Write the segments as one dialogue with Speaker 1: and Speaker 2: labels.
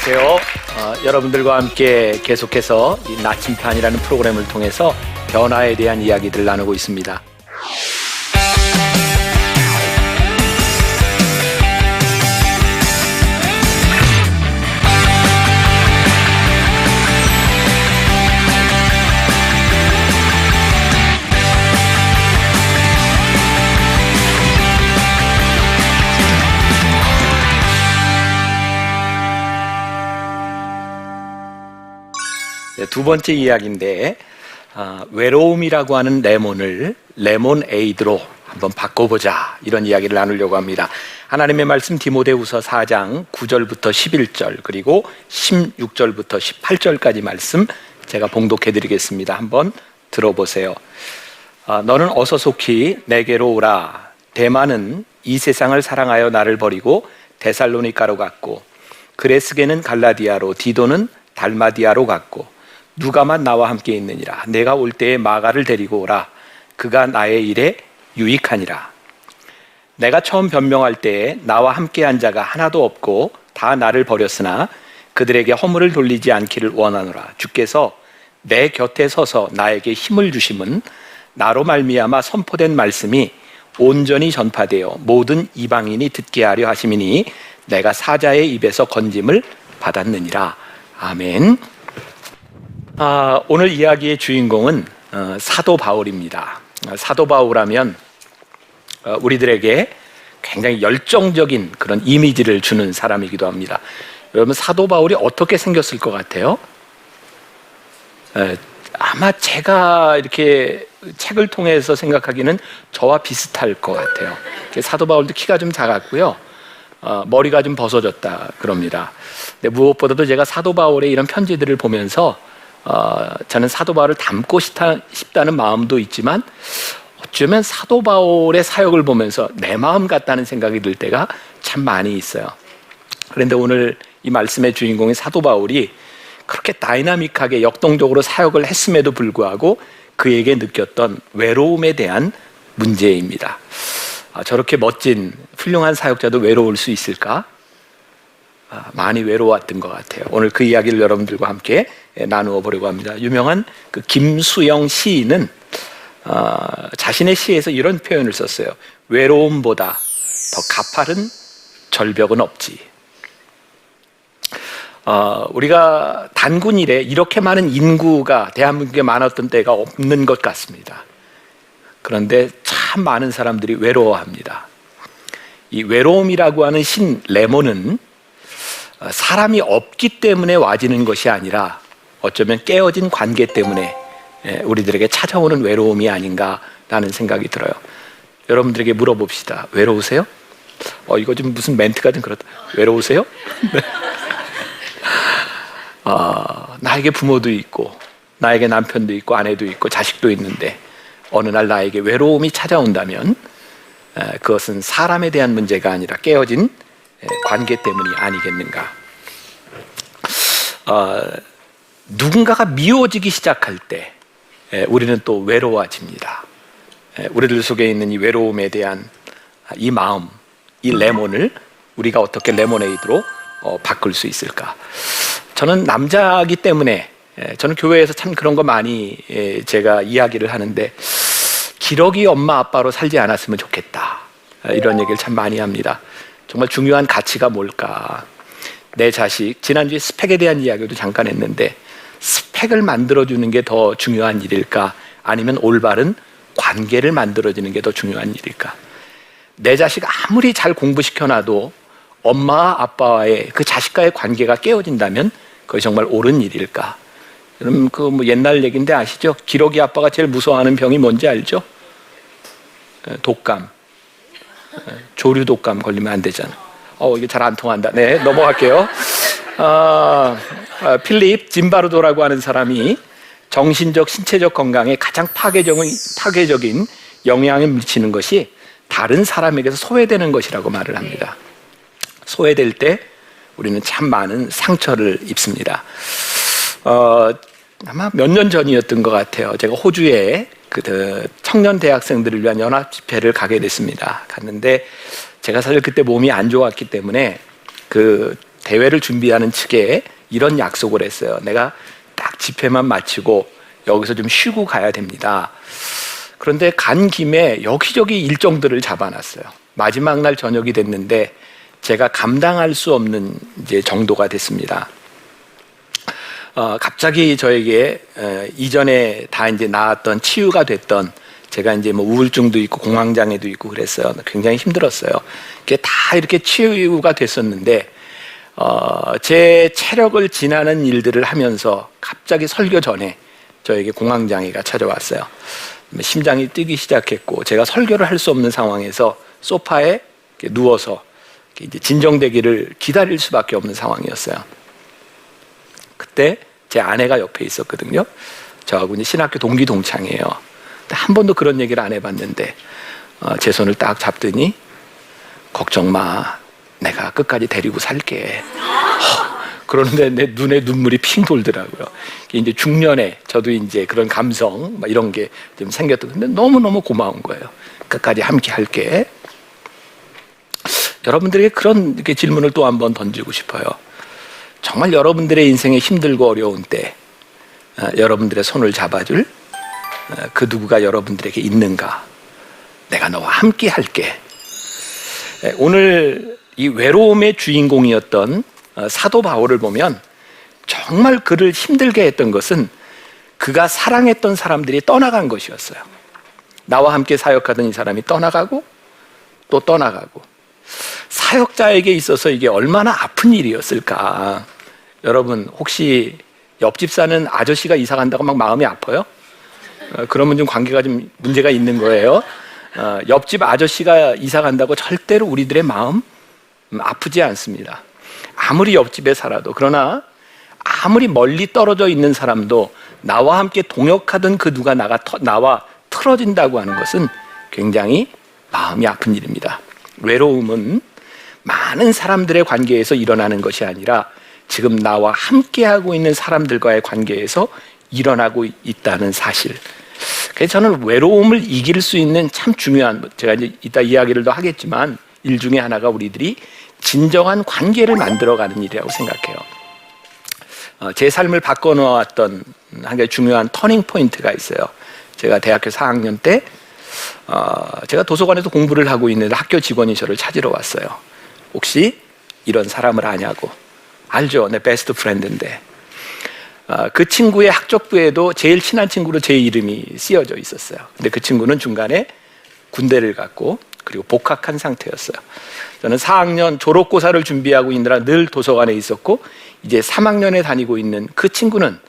Speaker 1: 안녕하세요. 여러분들과 함께 계속해서 이 나침판이라는 프로그램을 통해서 변화에 대한 이야기들을 나누고 있습니다. 두 번째 이야기인데 외로움이라고 하는 레몬을 레몬에이드로 한번 바꿔보자, 이런 이야기를 나누려고 합니다. 하나님의 말씀 디모데후서 4장 9절부터 11절 그리고 16절부터 18절까지 말씀 제가 봉독해 드리겠습니다. 한번 들어보세요. 너는 어서 속히 내게로 오라. 데마는 이 세상을 사랑하여 나를 버리고 데살로니가로 갔고, 그레스게는 갈라디아로, 디도는 달마디아로 갔고, 누가만 나와 함께 있느니라. 내가 올 때에 마가를 데리고 오라. 그가 나의 일에 유익하니라. 내가 처음 변명할 때에 나와 함께한 자가 하나도 없고 다 나를 버렸으나 그들에게 허물을 돌리지 않기를 원하노라. 주께서 내 곁에 서서 나에게 힘을 주심은 나로 말미암아 선포된 말씀이 온전히 전파되어 모든 이방인이 듣게 하려 하심이니 내가 사자의 입에서 건짐을 받았느니라. 아멘. 오늘 이야기의 주인공은 사도 바울입니다. 사도 바울하면 우리들에게 굉장히 열정적인 그런 이미지를 주는 사람이기도 합니다. 여러분, 사도 바울이 어떻게 생겼을 것 같아요? 아마 제가 이렇게 책을 통해서 생각하기는 저와 비슷할 것 같아요. 사도 바울도 키가 좀 작았고요, 머리가 좀 벗어졌다 그럽니다. 근데 무엇보다도 제가 사도 바울의 이런 편지들을 보면서 저는 사도 바울을 닮고 싶다는 마음도 있지만, 어쩌면 사도 바울의 사역을 보면서 내 마음 같다는 생각이 들 때가 참 많이 있어요. 그런데 오늘 이 말씀의 주인공인 사도 바울이 그렇게 다이나믹하게 역동적으로 사역을 했음에도 불구하고 그에게 느꼈던 외로움에 대한 문제입니다. 저렇게 멋진 훌륭한 사역자도 외로울 수 있을까? 많이 외로웠던 것 같아요. 오늘 그 이야기를 여러분들과 함께 나누어 보려고 합니다. 유명한 그 김수영 시인은 자신의 시에서 이런 표현을 썼어요. 외로움보다 더 가파른 절벽은 없지. 우리가 단군 이래 이렇게 많은 인구가 대한민국에 많았던 때가 없는 것 같습니다. 그런데 참 많은 사람들이 외로워합니다. 이 외로움이라고 하는 신 레몬은 사람이 없기 때문에 와지는 것이 아니라 어쩌면 깨어진 관계 때문에 우리들에게 찾아오는 외로움이 아닌가라는 생각이 들어요. 여러분들에게 물어봅시다. 외로우세요? 이거 좀 무슨 멘트가 좀 그렇다. 외로우세요? 네. 나에게 부모도 있고 나에게 남편도 있고 아내도 있고 자식도 있는데 어느 날 나에게 외로움이 찾아온다면 그것은 사람에 대한 문제가 아니라 깨어진 관계 때문이 아니겠는가. 누군가가 미워지기 시작할 때 우리는 또 외로워집니다. 우리들 속에 있는 이 외로움에 대한 이 마음, 이 레몬을 우리가 어떻게 레모네이드로 바꿀 수 있을까. 저는 남자이기 때문에 저는 교회에서 참 그런 거 많이 제가 이야기를 하는데, 기러기 엄마 아빠로 살지 않았으면 좋겠다, 이런 얘기를 참 많이 합니다. 정말 중요한 가치가 뭘까? 내 자식, 지난주에 스펙에 대한 이야기도 잠깐 했는데, 스펙을 만들어주는 게 더 중요한 일일까? 아니면 올바른 관계를 만들어주는 게 더 중요한 일일까? 내 자식 아무리 잘 공부시켜놔도 엄마 아빠와의 그 자식과의 관계가 깨어진다면 그것이 정말 옳은 일일까? 여러분, 그 뭐 옛날 얘기인데 아시죠? 기러기 아빠가 제일 무서워하는 병이 뭔지 알죠? 독감. 조류 독감 걸리면 안 되잖아. 이게 잘 안 통한다. 네, 넘어갈게요. 필립 짐바르도라고 하는 사람이 정신적, 신체적 건강에 가장 파괴적인 영향을 미치는 것이 다른 사람에게서 소외되는 것이라고 말을 합니다. 소외될 때 우리는 참 많은 상처를 입습니다. 아마 몇 년 전이었던 것 같아요. 제가 호주에 그 청년 대학생들을 위한 연합 집회를 가게 됐습니다. 갔는데 제가 사실 그때 몸이 안 좋았기 때문에 그 대회를 준비하는 측에 이런 약속을 했어요. 내가 딱 집회만 마치고 여기서 좀 쉬고 가야 됩니다. 그런데 간 김에 여기저기 일정들을 잡아놨어요. 마지막 날 저녁이 됐는데 제가 감당할 수 없는 이제 정도가 됐습니다. 갑자기 저에게 이전에 다 이제 나았던 치유가 됐던, 제가 이제 뭐 우울증도 있고 공황장애도 있고 그랬어요. 굉장히 힘들었어요. 그게 다 이렇게 치유가 됐었는데 제 체력을 지나는 일들을 하면서 갑자기 설교 전에 저에게 공황장애가 찾아왔어요. 심장이 뛰기 시작했고 제가 설교를 할 수 없는 상황에서 소파에 누워서 이제 진정되기를 기다릴 수밖에 없는 상황이었어요. 그때 제 아내가 옆에 있었거든요. 저하고 이제 신학교 동기 동창이에요. 한 번도 그런 얘기를 안 해봤는데 제 손을 딱 잡더니 걱정 마, 내가 끝까지 데리고 살게. 그러는데 내 눈에 눈물이 핑 돌더라고요. 이제 중년에 저도 이제 그런 감성 막 이런 게 좀 생겼던, 근데 너무너무 고마운 거예요. 끝까지 함께 할게. 여러분들에게 그런 이렇게 질문을 또 한번 던지고 싶어요. 정말 여러분들의 인생에 힘들고 어려운 때 여러분들의 손을 잡아줄 그 누구가 여러분들에게 있는가? 내가 너와 함께 할게. 오늘 이 외로움의 주인공이었던 사도 바울을 보면 정말 그를 힘들게 했던 것은 그가 사랑했던 사람들이 떠나간 것이었어요. 나와 함께 사역하던 이 사람이 떠나가고 또 떠나가고, 사역자에게 있어서 이게 얼마나 아픈 일이었을까. 여러분 혹시 옆집 사는 아저씨가 이사 간다고 막 마음이 아파요? 그러면 좀 관계가 좀 문제가 있는 거예요. 옆집 아저씨가 이사 간다고 절대로 우리들의 마음 아프지 않습니다. 아무리 옆집에 살아도. 그러나 아무리 멀리 떨어져 있는 사람도 나와 함께 동역하던 그 누가 나와 틀어진다고 하는 것은 굉장히 마음이 아픈 일입니다. 외로움은 많은 사람들의 관계에서 일어나는 것이 아니라 지금 나와 함께하고 있는 사람들과의 관계에서 일어나고 있다는 사실. 그래서 저는 외로움을 이길 수 있는 참 중요한, 제가 이제 이따 이야기를 더 하겠지만, 일 중에 하나가 우리들이 진정한 관계를 만들어가는 일이라고 생각해요. 제 삶을 바꿔놓았던 한 가지 중요한 터닝 포인트가 있어요. 제가 대학교 4학년 때 제가 도서관에서 공부를 하고 있는데 학교 직원이 저를 찾으러 왔어요. 혹시 이런 사람을 아냐고. 알죠, 내 베스트 프렌드인데. 그 친구의 학적부에도 제일 친한 친구로 제 이름이 쓰여져 있었어요. 근데 그 친구는 중간에 군대를 갔고 그리고 복학한 상태였어요. 저는 4학년 졸업고사를 준비하고 있느라 늘 도서관에 있었고, 이제 3학년에 다니고 있는 그 친구는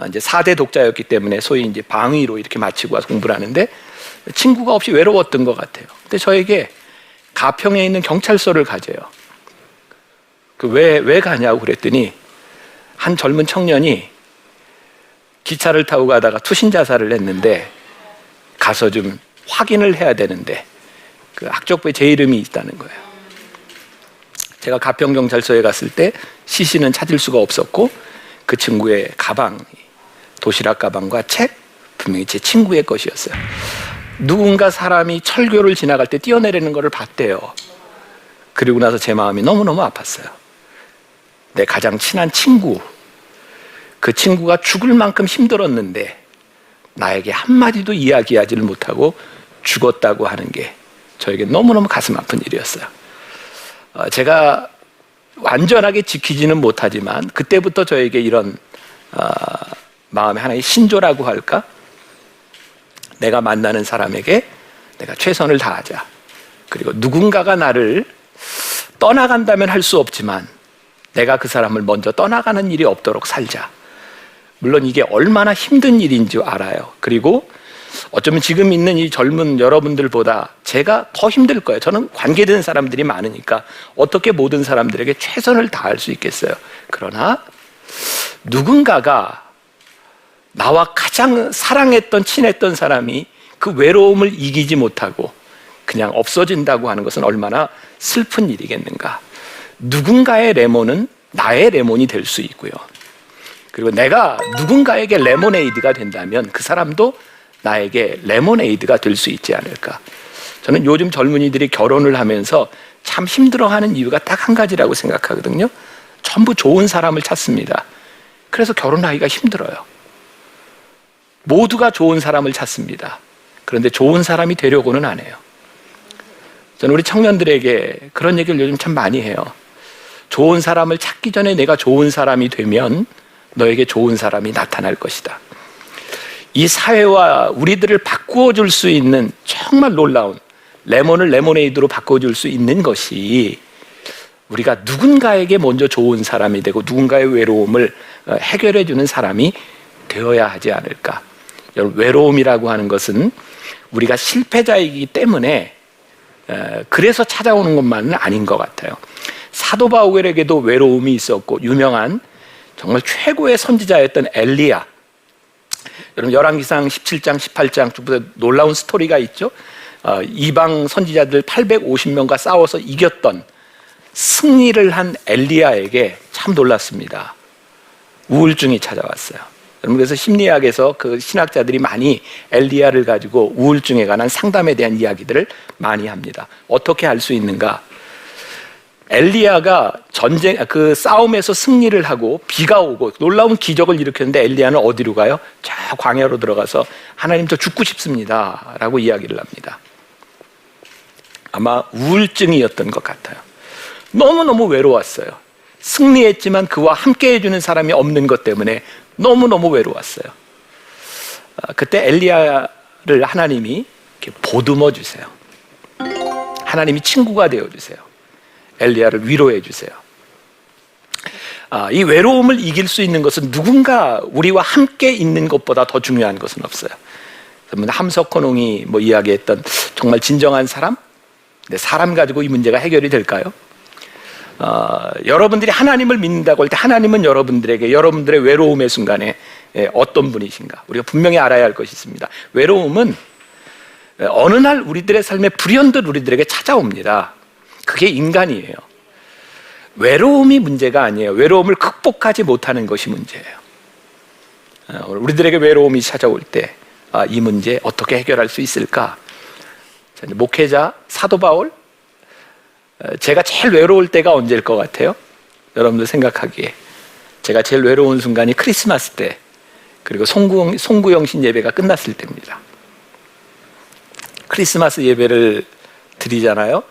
Speaker 1: 이제 4대 독자였기 때문에 소위 이제 방위로 이렇게 마치고 와서 공부를 하는데, 친구가 없이 외로웠던 것 같아요. 근데 저에게 가평에 있는 경찰서를 가재요. 왜 가냐고 그랬더니 한 젊은 청년이 기차를 타고 가다가 투신 자살을 했는데 가서 좀 확인을 해야 되는데 그 학적부에 제 이름이 있다는 거예요. 제가 가평경찰서에 갔을 때 시신은 찾을 수가 없었고 그 친구의 가방, 도시락 가방과 책, 분명히 제 친구의 것이었어요. 누군가 사람이 철교를 지나갈 때 뛰어내리는 것을 봤대요. 그리고 나서 제 마음이 너무너무 아팠어요. 내 가장 친한 친구, 그 친구가 죽을 만큼 힘들었는데 나에게 한마디도 이야기하지를 못하고 죽었다고 하는 게 저에게 너무너무 가슴 아픈 일이었어요. 제가 완전하게 지키지는 못하지만 그때부터 저에게 이런 마음의 하나의 신조라고 할까? 내가 만나는 사람에게 내가 최선을 다하자. 그리고 누군가가 나를 떠나간다면 할 수 없지만 내가 그 사람을 먼저 떠나가는 일이 없도록 살자. 물론 이게 얼마나 힘든 일인 줄 알아요. 그리고 어쩌면 지금 있는 이 젊은 여러분들보다 제가 더 힘들 거예요. 저는 관계된 사람들이 많으니까 어떻게 모든 사람들에게 최선을 다할 수 있겠어요. 그러나 누군가가 나와 가장 사랑했던 친했던 사람이 그 외로움을 이기지 못하고 그냥 없어진다고 하는 것은 얼마나 슬픈 일이겠는가. 누군가의 레몬은 나의 레몬이 될 수 있고요. 그리고 내가 누군가에게 레모네이드가 된다면 그 사람도 나에게 레모네이드가 될 수 있지 않을까. 저는 요즘 젊은이들이 결혼을 하면서 참 힘들어하는 이유가 딱 한 가지라고 생각하거든요. 전부 좋은 사람을 찾습니다. 그래서 결혼하기가 힘들어요. 모두가 좋은 사람을 찾습니다. 그런데 좋은 사람이 되려고는 안 해요. 저는 우리 청년들에게 그런 얘기를 요즘 참 많이 해요. 좋은 사람을 찾기 전에 내가 좋은 사람이 되면 너에게 좋은 사람이 나타날 것이다. 이 사회와 우리들을 바꾸어 줄 수 있는 정말 놀라운, 레몬을 레모네이드로 바꾸어 줄 수 있는 것이 우리가 누군가에게 먼저 좋은 사람이 되고 누군가의 외로움을 해결해 주는 사람이 되어야 하지 않을까. 여러분, 외로움이라고 하는 것은 우리가 실패자이기 때문에 그래서 찾아오는 것만은 아닌 것 같아요. 사도 바울에게도 외로움이 있었고, 유명한 정말 최고의 선지자였던 엘리야, 여러분 열왕기상 17장 18장 놀라운 스토리가 있죠. 이방 선지자들 850명과 싸워서 이겼던, 승리를 한 엘리야에게 참 놀랐습니다. 우울증이 찾아왔어요. 여러분, 그래서 심리학에서 그 신학자들이 많이 엘리야를 가지고 우울증에 관한 상담에 대한 이야기들을 많이 합니다. 어떻게 할 수 있는가? 엘리야가 그 싸움에서 승리를 하고 비가 오고 놀라운 기적을 일으켰는데, 엘리야는 어디로 가요? 저 광야로 들어가서 하나님, 저 죽고 싶습니다 라고 이야기를 합니다. 아마 우울증이었던 것 같아요. 너무너무 외로웠어요. 승리했지만 그와 함께 해주는 사람이 없는 것 때문에 너무너무 외로웠어요. 그때 엘리야를 하나님이 이렇게 보듬어 주세요. 하나님이 친구가 되어 주세요. 엘리야를 위로해 주세요. 이 외로움을 이길 수 있는 것은 누군가 우리와 함께 있는 것보다 더 중요한 것은 없어요. 함석헌홍이 이야기했던 정말 진정한 사람? 근데 사람 가지고 이 문제가 해결이 될까요? 여러분들이 하나님을 믿는다고 할 때 하나님은 여러분들에게 여러분들의 외로움의 순간에 어떤 분이신가? 우리가 분명히 알아야 할 것이 있습니다. 외로움은 어느 날 우리들의 삶에 불현듯 우리들에게 찾아옵니다. 그게 인간이에요. 외로움이 문제가 아니에요. 외로움을 극복하지 못하는 것이 문제예요. 우리들에게 외로움이 찾아올 때 이 문제 어떻게 해결할 수 있을까? 목회자 사도 바울, 제가 제일 외로울 때가 언제일 것 같아요? 여러분들 생각하기에 제가 제일 외로운 순간이 크리스마스 때, 그리고 송구영신 예배가 끝났을 때입니다. 크리스마스 예배를 드리잖아요.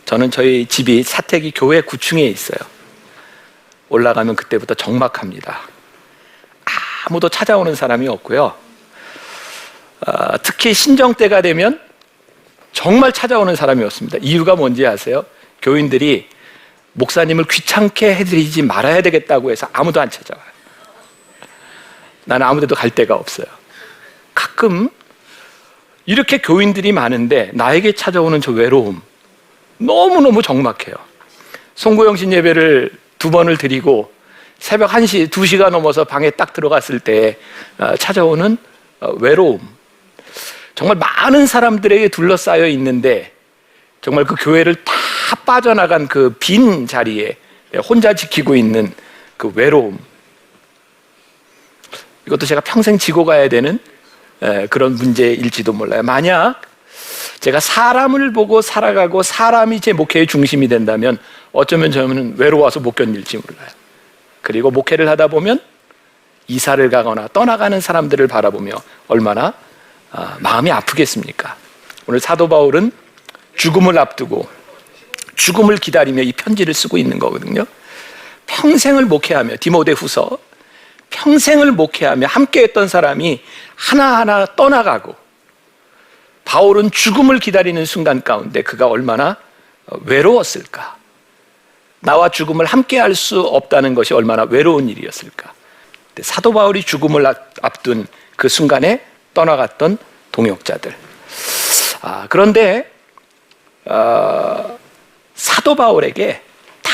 Speaker 1: 저는 저희 집이 사택이 교회 9층에 있어요. 올라가면 그때부터 적막합니다. 아무도 찾아오는 사람이 없고요. 특히 신정 때가 되면 정말 찾아오는 사람이 없습니다. 이유가 뭔지 아세요? 교인들이 목사님을 귀찮게 해드리지 말아야 되겠다고 해서 아무도 안 찾아와요. 나는 아무 데도 갈 데가 없어요. 가끔 이렇게 교인들이 많은데 나에게 찾아오는 저 외로움, 너무너무 적막해요. 송구영신 예배를 2번을 드리고 새벽 1시, 2시가 넘어서 방에 딱 들어갔을 때 찾아오는 외로움, 정말 많은 사람들에게 둘러싸여 있는데 정말 그 교회를 다 빠져나간 그 빈 자리에 혼자 지키고 있는 그 외로움, 이것도 제가 평생 지고 가야 되는 그런 문제일지도 몰라요. 만약 제가 사람을 보고 살아가고 사람이 제 목회의 중심이 된다면 어쩌면 저는 외로워서 못 견딜지 몰라요. 그리고 목회를 하다 보면 이사를 가거나 떠나가는 사람들을 바라보며 얼마나 마음이 아프겠습니까? 오늘 사도 바울은 죽음을 앞두고 죽음을 기다리며 이 편지를 쓰고 있는 거거든요. 평생을 목회하며, 디모데후서, 평생을 목회하며 함께했던 사람이 하나하나 떠나가고, 바울은 죽음을 기다리는 순간 가운데 그가 얼마나 외로웠을까? 나와 죽음을 함께할 수 없다는 것이 얼마나 외로운 일이었을까? 사도 바울이 죽음을 앞둔 그 순간에 떠나갔던 동역자들. 그런데 사도 바울에게 다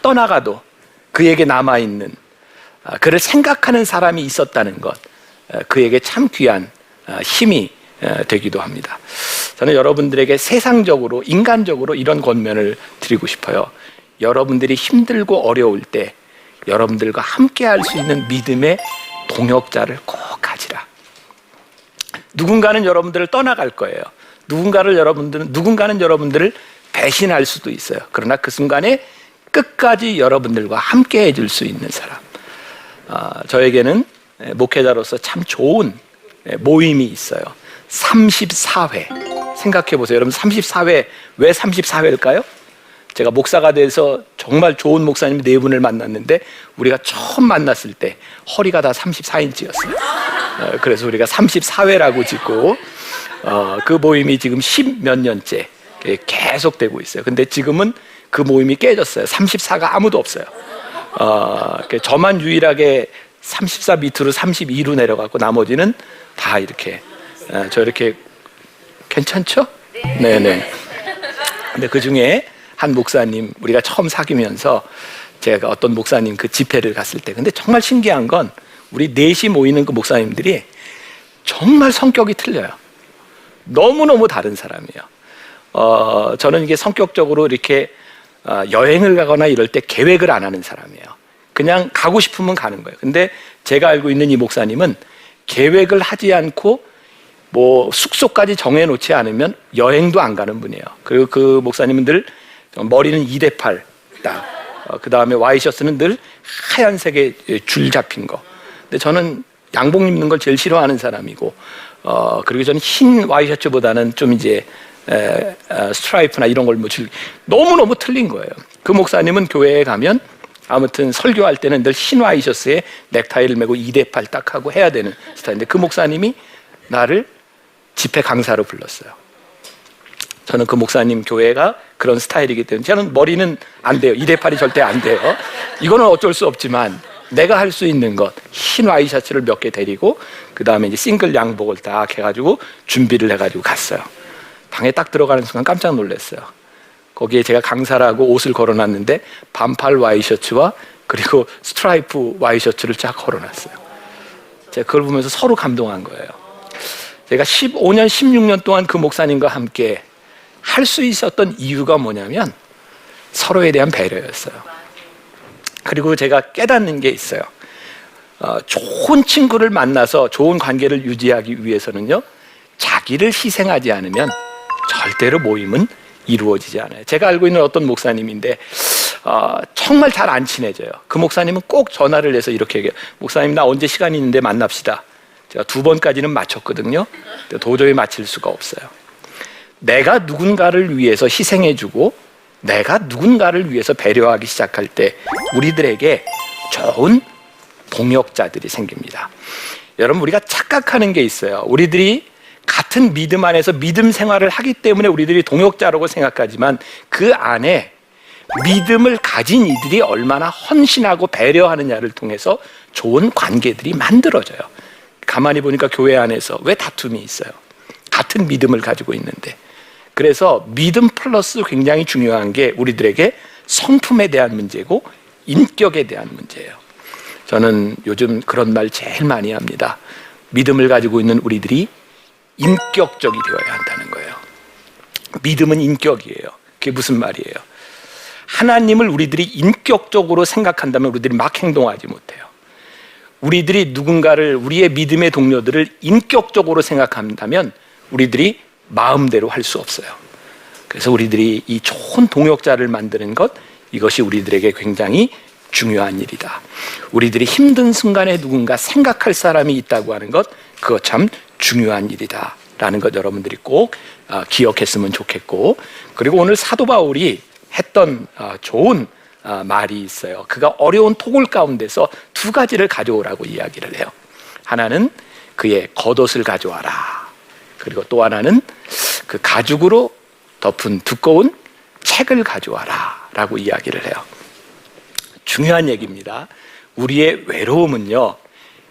Speaker 1: 떠나가도 그에게 남아있는, 그를 생각하는 사람이 있었다는 것, 그에게 참 귀한 힘이 되기도 합니다. 저는 여러분들에게 세상적으로, 인간적으로 이런 권면을 드리고 싶어요. 여러분들이 힘들고 어려울 때 여러분들과 함께 할 수 있는 믿음의 동역자를 꼭 가지라. 누군가는 여러분들을 떠나갈 거예요. 누군가는 여러분들을 배신할 수도 있어요. 그러나 그 순간에 끝까지 여러분들과 함께 해줄 수 있는 사람. 저에게는 목회자로서 참 좋은 모임이 있어요. 34회. 생각해 보세요. 여러분 34회, 왜 34회일까요? 제가 목사가 돼서 정말 좋은 목사님 4분을 만났는데 우리가 처음 만났을 때 허리가 다 34인치였어요. 그래서 우리가 34회라고 짓고 그 모임이 지금 10몇 년째 계속되고 있어요. 근데 지금은 그 모임이 깨졌어요. 34가 아무도 없어요. 저만 유일하게 34 밑으로 32로 내려갔고 나머지는 다 이렇게 저렇게 괜찮죠? 네네. 근데 그 중에 한 목사님, 우리가 처음 사귀면서 제가 어떤 목사님 그 집회를 갔을 때, 근데 정말 신기한 건 우리 넷이 모이는 그 목사님들이 정말 성격이 틀려요. 너무너무 다른 사람이에요. 저는 이게 성격적으로 이렇게 여행을 가거나 이럴 때 계획을 안 하는 사람이에요. 그냥 가고 싶으면 가는 거예요. 근데 제가 알고 있는 이 목사님은 계획을 하지 않고 뭐 숙소까지 정해놓지 않으면 여행도 안 가는 분이에요. 그리고 그 목사님은 늘 머리는 2대8 딱. 그 다음에 와이셔츠는 늘 하얀색의 줄 잡힌 거. 근데 저는 양복 입는 걸 제일 싫어하는 사람이고, 그리고 저는 흰 와이셔츠보다는 좀 이제 스트라이프나 이런 걸 뭐 너무너무 틀린 거예요. 그 목사님은 교회에 가면 아무튼 설교할 때는 늘 흰 와이셔츠에 넥타이를 메고 2대8 딱 하고 해야 되는 스타일인데 그 목사님이 나를 집회 강사로 불렀어요. 저는 그 목사님 교회가 그런 스타일이기 때문에 저는 머리는 안 돼요. 2대8이 절대 안 돼요. 이거는 어쩔 수 없지만 내가 할 수 있는 것, 흰 와이셔츠를 몇 개 데리고 그 다음에 이제 싱글 양복을 딱 해가지고 준비를 해가지고 갔어요. 방에 딱 들어가는 순간 깜짝 놀랐어요. 거기에 제가 강사라고 옷을 걸어놨는데 반팔 와이셔츠와 그리고 스트라이프 와이셔츠를 쫙 걸어놨어요. 제가 그걸 보면서 서로 감동한 거예요. 제가 15년, 16년 동안 그 목사님과 함께 할 수 있었던 이유가 뭐냐면 서로에 대한 배려였어요. 그리고 제가 깨닫는 게 있어요. 좋은 친구를 만나서 좋은 관계를 유지하기 위해서는요, 자기를 희생하지 않으면 절대로 모임은 이루어지지 않아요. 제가 알고 있는 어떤 목사님인데 정말 잘 안 친해져요. 그 목사님은 꼭 전화를 해서 이렇게 얘기해요. 목사님, 나 언제 시간이 있는데 만납시다. 제가 2번까지는 맞췄거든요. 도저히 맞힐 수가 없어요. 내가 누군가를 위해서 희생해주고 내가 누군가를 위해서 배려하기 시작할 때 우리들에게 좋은 동역자들이 생깁니다. 여러분, 우리가 착각하는 게 있어요. 우리들이 같은 믿음 안에서 믿음 생활을 하기 때문에 우리들이 동역자라고 생각하지만 그 안에 믿음을 가진 이들이 얼마나 헌신하고 배려하느냐를 통해서 좋은 관계들이 만들어져요. 가만히 보니까 교회 안에서 왜 다툼이 있어요? 같은 믿음을 가지고 있는데. 그래서 믿음 플러스 굉장히 중요한 게 우리들에게 성품에 대한 문제고 인격에 대한 문제예요. 저는 요즘 그런 말 제일 많이 합니다. 믿음을 가지고 있는 우리들이 인격적이 되어야 한다는 거예요. 믿음은 인격이에요. 그게 무슨 말이에요? 하나님을 우리들이 인격적으로 생각한다면 우리들이 막 행동하지 못해요. 우리들이 누군가를, 우리의 믿음의 동료들을 인격적으로 생각한다면 우리들이 마음대로 할 수 없어요. 그래서 우리들이 이 좋은 동역자를 만드는 것, 이것이 우리들에게 굉장히 중요한 일이다. 우리들이 힘든 순간에 누군가 생각할 사람이 있다고 하는 것, 그거 참 중요한 일이다 라는 것 여러분들이 꼭 기억했으면 좋겠고, 그리고 오늘 사도 바울이 했던 좋은 말이 있어요. 그가 어려운 토굴 가운데서 2가지를 가져오라고 이야기를 해요. 하나는 그의 겉옷을 가져와라. 그리고 또 하나는 그 가죽으로 덮은 두꺼운 책을 가져와라 라고 이야기를 해요. 중요한 얘기입니다. 우리의 외로움은요,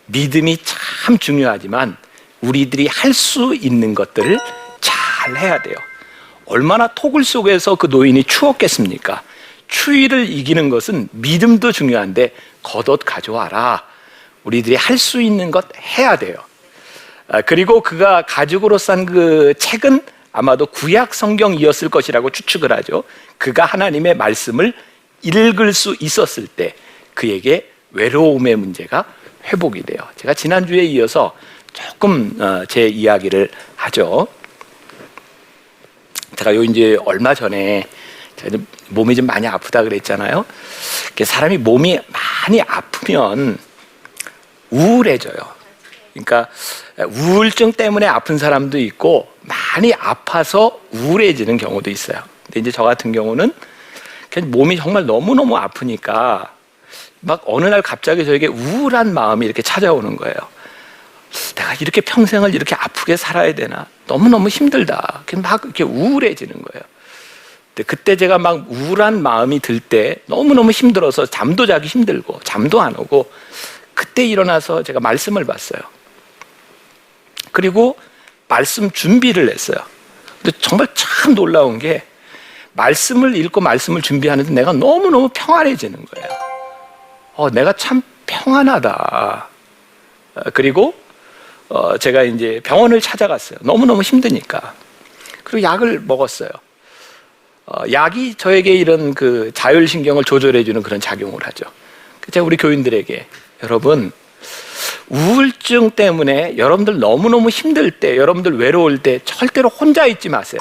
Speaker 1: 믿음이 참 중요하지만 우리들이 할 수 있는 것들을 잘 해야 돼요. 얼마나 토굴 속에서 그 노인이 추웠겠습니까? 추위를 이기는 것은 믿음도 중요한데 겉옷 가져와라. 우리들이 할 수 있는 것 해야 돼요. 그리고 그가 가죽으로 싼 그 책은 아마도 구약 성경이었을 것이라고 추측을 하죠. 그가 하나님의 말씀을 읽을 수 있었을 때 그에게 외로움의 문제가 회복이 돼요. 제가 지난주에 이어서 조금 제 이야기를 하죠. 제가 이제 얼마 전에 제가 몸이 좀 많이 아프다 그랬잖아요. 사람이 몸이 많이 아프면 우울해져요. 그러니까 우울증 때문에 아픈 사람도 있고 많이 아파서 우울해지는 경우도 있어요. 근데 이제 저 같은 경우는 그냥 몸이 정말 너무너무 아프니까 막 어느 날 갑자기 저에게 우울한 마음이 이렇게 찾아오는 거예요. 내가 이렇게 평생을 이렇게 아프게 살아야 되나? 너무너무 힘들다. 막 이렇게 우울해지는 거예요. 근데 그때 제가 막 우울한 마음이 들 때 너무너무 힘들어서 잠도 자기 힘들고 잠도 안 오고 그때 일어나서 제가 말씀을 봤어요. 그리고 말씀 준비를 했어요. 근데 정말 참 놀라운 게 말씀을 읽고 말씀을 준비하는데 내가 너무너무 평안해지는 거예요. 내가 참 평안하다. 그리고 제가 이제 병원을 찾아갔어요. 너무너무 힘드니까. 그리고 약을 먹었어요. 약이 저에게 이런 그 자율신경을 조절해주는 그런 작용을 하죠. 제가 우리 교인들에게 여러분 우울증 때문에 여러분들 너무너무 힘들 때, 여러분들 외로울 때 절대로 혼자 있지 마세요.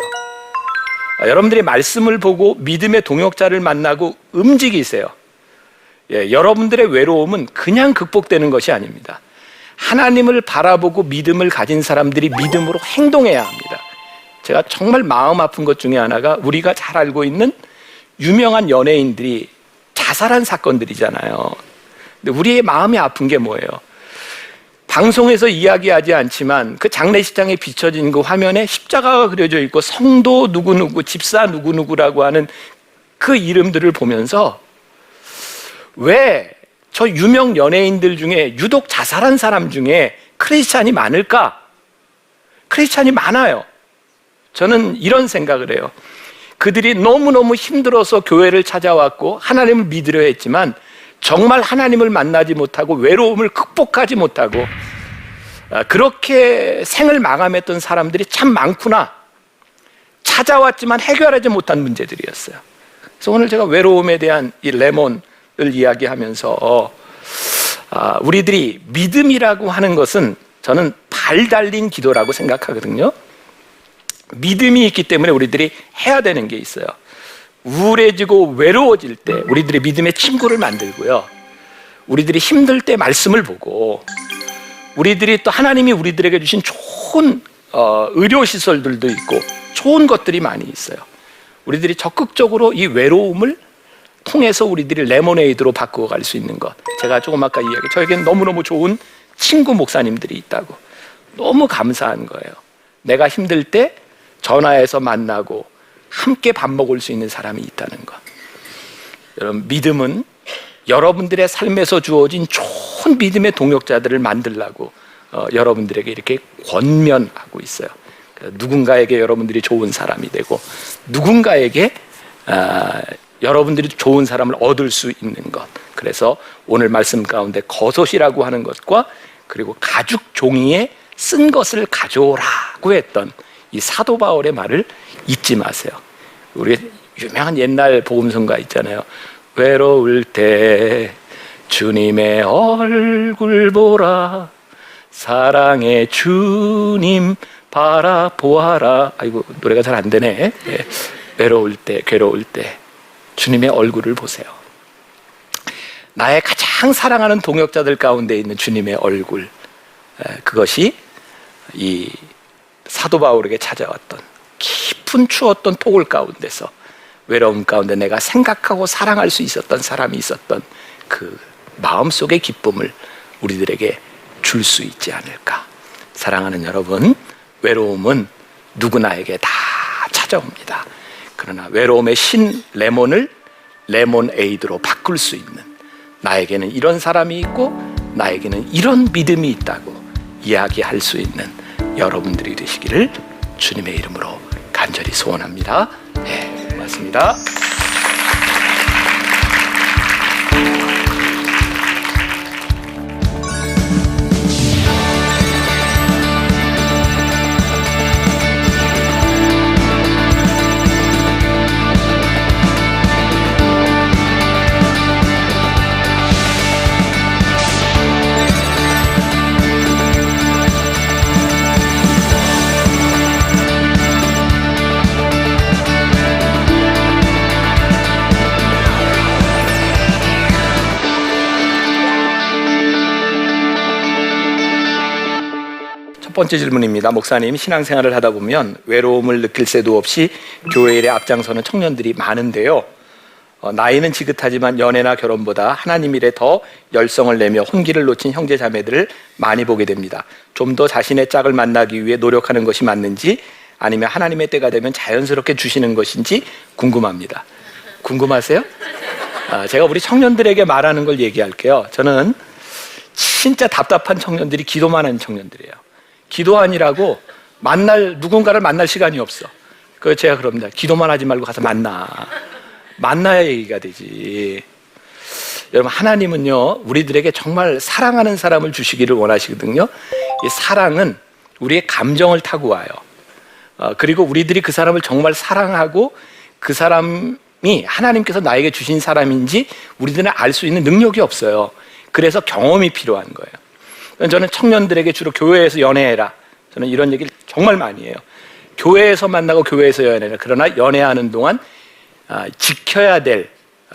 Speaker 1: 여러분들이 말씀을 보고 믿음의 동역자를 만나고 움직이세요. 여러분들의 외로움은 그냥 극복되는 것이 아닙니다. 하나님을 바라보고 믿음을 가진 사람들이 믿음으로 행동해야 합니다. 제가 정말 마음 아픈 것 중에 하나가 우리가 잘 알고 있는 유명한 연예인들이 자살한 사건들이잖아요. 근데 우리의 마음이 아픈 게 뭐예요? 방송에서 이야기하지 않지만 그 장례식장에 비춰진 그 화면에 십자가가 그려져 있고 성도 누구누구, 집사 누구누구라고 하는 그 이름들을 보면서 왜 저 유명 연예인들 중에 유독 자살한 사람 중에 크리스찬이 많을까? 크리스찬이 많아요. 저는 이런 생각을 해요. 그들이 너무너무 힘들어서 교회를 찾아왔고 하나님을 믿으려 했지만 정말 하나님을 만나지 못하고 외로움을 극복하지 못하고 그렇게 생을 마감했던 사람들이 참 많구나. 찾아왔지만 해결하지 못한 문제들이었어요. 그래서 오늘 제가 외로움에 대한 이 레몬을 이야기하면서 우리들이 믿음이라고 하는 것은 저는 발 달린 기도라고 생각하거든요. 믿음이 있기 때문에 우리들이 해야 되는 게 있어요. 우울해지고 외로워질 때 우리들이 믿음의 친구를 만들고요. 우리들이 힘들 때 말씀을 보고 우리들이 또 하나님이 우리들에게 주신 좋은 의료시설들도 있고 좋은 것들이 많이 있어요. 우리들이 적극적으로 이 외로움을 통해서 우리들이 레모네이드로 바꾸어 갈 수 있는 것. 제가 조금 아까 이야기, 저에게는 너무너무 좋은 친구 목사님들이 있다고. 너무 감사한 거예요. 내가 힘들 때 전화해서 만나고 함께 밥 먹을 수 있는 사람이 있다는 것. 여러분, 믿음은 여러분들의 삶에서 주어진 좋은 믿음의 동역자들을 만들라고 여러분들에게 이렇게 권면하고 있어요. 누군가에게 여러분들이 좋은 사람이 되고 누군가에게 여러분들이 좋은 사람을 얻을 수 있는 것. 그래서 오늘 말씀 가운데 겉옷이라고 하는 것과 그리고 가죽 종이에 쓴 것을 가져오라고 했던 이 사도 바울의 말을 잊지 마세요. 우리 유명한 옛날 복음성가 있잖아요. 외로울 때 주님의 얼굴 보라, 사랑의 주님 바라보아라. 아이고, 노래가 잘 안 되네. 네. 외로울 때, 괴로울 때 주님의 얼굴을 보세요. 나의 가장 사랑하는 동역자들 가운데 있는 주님의 얼굴, 그것이 이 사도 바울에게 찾아왔던 깊은 추웠던 폭울 가운데서 외로움 가운데 내가 생각하고 사랑할 수 있었던 사람이 있었던 그 마음속의 기쁨을 우리들에게 줄 수 있지 않을까. 사랑하는 여러분, 외로움은 누구나에게 다 찾아옵니다. 그러나 외로움의 신 레몬을 레몬에이드로 바꿀 수 있는, 나에게는 이런 사람이 있고 나에게는 이런 믿음이 있다고 이야기할 수 있는 여러분들이 되시기를 주님의 이름으로 간절히 소원합니다. 네, 고맙습니다. 첫 번째 질문입니다. 목사님, 신앙생활을 하다 보면 외로움을 느낄 새도 없이 교회 일에 앞장서는 청년들이 많은데요. 나이는 지긋하지만 연애나 결혼보다 하나님 일에 더 열성을 내며 혼기를 놓친 형제 자매들을 많이 보게 됩니다. 좀 더 자신의 짝을 만나기 위해 노력하는 것이 맞는지, 아니면 하나님의 때가 되면 자연스럽게 주시는 것인지 궁금합니다. 궁금하세요? 제가 우리 청년들에게 말하는 걸 얘기할게요. 저는 진짜 답답한 청년들이 기도만 하는 청년들이에요. 기도하느라고 누군가를 만날 시간이 없어. 그래서 제가 그럽니다. 기도만 하지 말고 가서 만나야 얘기가 되지. 여러분, 하나님은요, 우리들에게 정말 사랑하는 사람을 주시기를 원하시거든요. 이 사랑은 우리의 감정을 타고 와요. 그리고 우리들이 그 사람을 정말 사랑하고 그 사람이 하나님께서 나에게 주신 사람인지 우리들은 알 수 있는 능력이 없어요. 그래서 경험이 필요한 거예요. 저는 청년들에게 주로 교회에서 연애해라, 저는 이런 얘기를 정말 많이 해요. 교회에서 만나고 교회에서 연애해라. 그러나 연애하는 동안 지켜야 될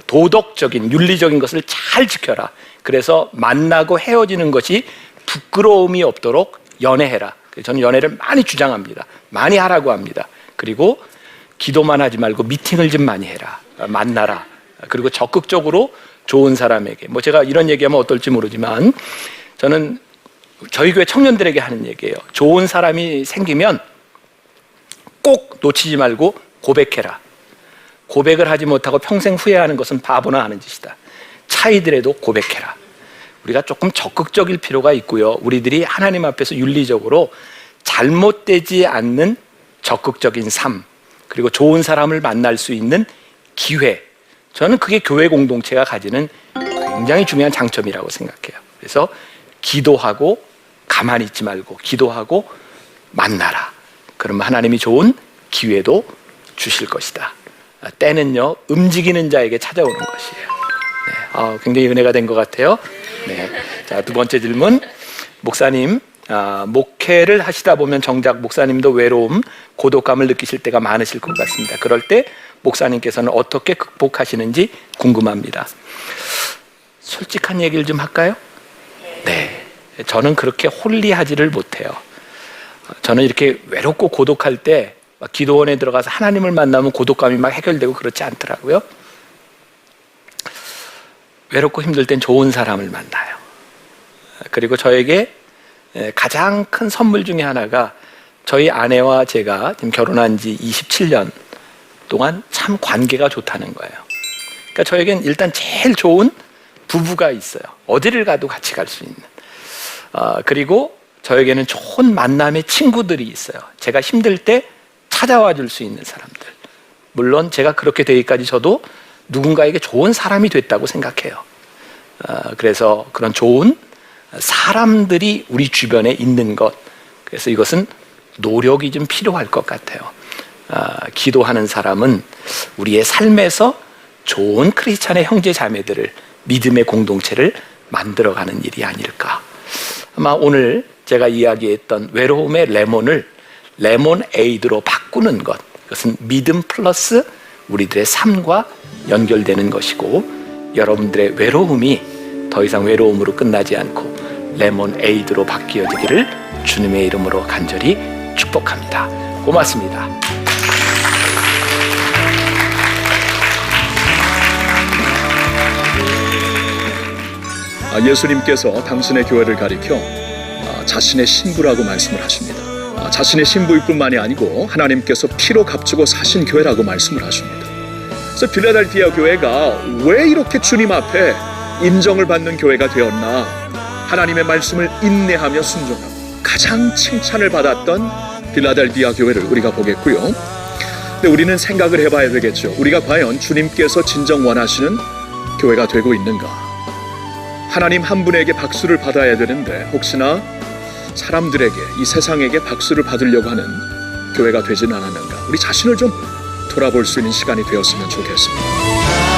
Speaker 1: 도덕적인 윤리적인 것을 잘 지켜라. 그래서 만나고 헤어지는 것이 부끄러움이 없도록 연애해라. 저는 연애를 많이 주장합니다. 많이 하라고 합니다. 그리고 기도만 하지 말고 미팅을 좀 많이 해라. 만나라. 그리고 적극적으로 좋은 사람에게, 제가 이런 얘기하면 어떨지 모르지만 저는 저희 교회 청년들에게 하는 얘기예요. 좋은 사람이 생기면 꼭 놓치지 말고 고백해라. 고백을 하지 못하고 평생 후회하는 것은 바보나 하는 짓이다. 차이더라도 고백해라. 우리가 조금 적극적일 필요가 있고요. 우리들이 하나님 앞에서 윤리적으로 잘못되지 않는 적극적인 삶, 그리고 좋은 사람을 만날 수 있는 기회, 저는 그게 교회 공동체가 가지는 굉장히 중요한 장점이라고 생각해요. 그래서 기도하고 가만히 있지 말고 기도하고 만나라. 그러면 하나님이 좋은 기회도 주실 것이다. 때는요, 움직이는 자에게 찾아오는 것이에요. 굉장히 은혜가 된 것 같아요. 네. 자, 두 번째 질문. 목사님, 목회를 하시다 보면 정작 목사님도 외로움, 고독감을 느끼실 때가 많으실 것 같습니다. 그럴 때 목사님께서는 어떻게 극복하시는지 궁금합니다. 솔직한 얘기를 좀 할까요? 네. 저는 그렇게 홀리하지를 못해요. 저는 이렇게 외롭고 고독할 때 기도원에 들어가서 하나님을 만나면 고독감이 막 해결되고 그렇지 않더라고요. 외롭고 힘들 땐 좋은 사람을 만나요. 그리고 저에게 가장 큰 선물 중에 하나가, 저희 아내와 제가 지금 결혼한 지 27년 동안 참 관계가 좋다는 거예요. 그러니까 저에겐 일단 제일 좋은 부부가 있어요. 어디를 가도 같이 갈 수 있는. 그리고 저에게는 좋은 만남의 친구들이 있어요. 제가 힘들 때 찾아와 줄 수 있는 사람들. 물론 제가 그렇게 되기까지 저도 누군가에게 좋은 사람이 됐다고 생각해요. 그래서 그런 좋은 사람들이 우리 주변에 있는 것, 그래서 이것은 노력이 좀 필요할 것 같아요. 기도하는 사람은 우리의 삶에서 좋은 크리스찬의 형제 자매들을, 믿음의 공동체를 만들어가는 일이 아닐까. 아마 오늘 제가 이야기했던 외로움의 레몬을 레몬에이드로 바꾸는 것, 이것은 믿음 플러스 우리들의 삶과 연결되는 것이고, 여러분들의 외로움이 더 이상 외로움으로 끝나지 않고 레몬에이드로 바뀌어지기를 주님의 이름으로 간절히 축복합니다. 고맙습니다.
Speaker 2: 예수님께서 당신의 교회를 가리켜 자신의 신부라고 말씀을 하십니다. 자신의 신부일 뿐만이 아니고 하나님께서 피로 값주고 사신 교회라고 말씀을 하십니다. 그래서 필라델피아 교회가 왜 이렇게 주님 앞에 인정을 받는 교회가 되었나, 하나님의 말씀을 인내하며 순종하고 가장 칭찬을 받았던 필라델피아 교회를 우리가 보겠고요. 근데 우리는 생각을 해봐야 되겠죠. 우리가 과연 주님께서 진정 원하시는 교회가 되고 있는가? 하나님 한 분에게 박수를 받아야 되는데 혹시나 사람들에게, 이 세상에게 박수를 받으려고 하는 교회가 되지는 않았는가? 우리 자신을 좀 돌아볼 수 있는 시간이 되었으면 좋겠습니다.